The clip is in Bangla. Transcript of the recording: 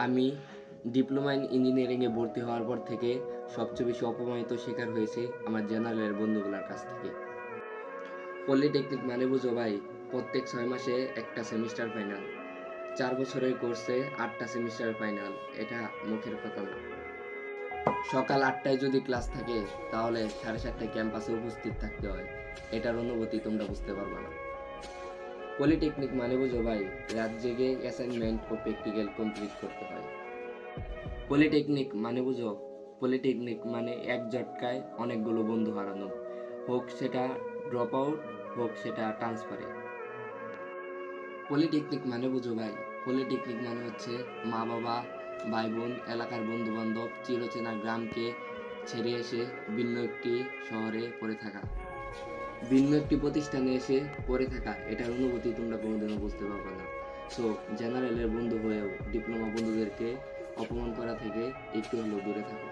আমি ডিপ্লোমা ইন ইঞ্জিনিয়ারিংয়ে ভর্তি হওয়ার পর থেকে সবচেয়ে বেশি অপমানিত শিকার হয়েছে আমার জেনারেলের বন্ধুগুলোর কাছ থেকে। পলিটেকনিক মানে বুঝো ভাই, প্রত্যেক 6 মাসে একটা সেমিস্টার ফাইনাল, 4 বছরের কোর্সে 8টা সেমিস্টার ফাইনাল। এটা মুখের কথা না। সকাল 8টায় যদি ক্লাস থাকে তাহলে 7:30টায় ক্যাম্পাসে উপস্থিত থাকতে হয়। এটার অনুভূতি তোমরা বুঝতে পারবে না। পলিটেকনিক মানে বুঝো ভাই, রাত জেগে অ্যাসাইনমেন্ট ও প্র্যাকটিক্যাল কমপ্লিট করতে হয়। পলিটেকনিক মানে বুঝো, পলিটেকনিক মানে এক ঝটকায় অনেকগুলো বন্ধু হারানো, হোক সেটা ড্রপ আউট, হোক সেটা ট্রান্সফারে। পলিটেকনিক মানে বুঝো ভাই, পলিটেকনিক মানে হচ্ছে মা বাবা, ভাই বোন, এলাকার বন্ধু বান্ধব, চিরচেনা গ্রামকে ছেড়ে এসে ভিন্ন একটি শহরে পড়ে থাকা, ভিন্ন একটি প্রতিষ্ঠানে এসে পড়ে থাকা। এটার অনুভূতি তোমরা কোনোদিনও বুঝতে পারবে না। সো জেনারেলের বন্ধু হয়েও ডিপ্লোমা বন্ধুদেরকে অপমান করা থেকে একটু হলেও দূরে থাকো।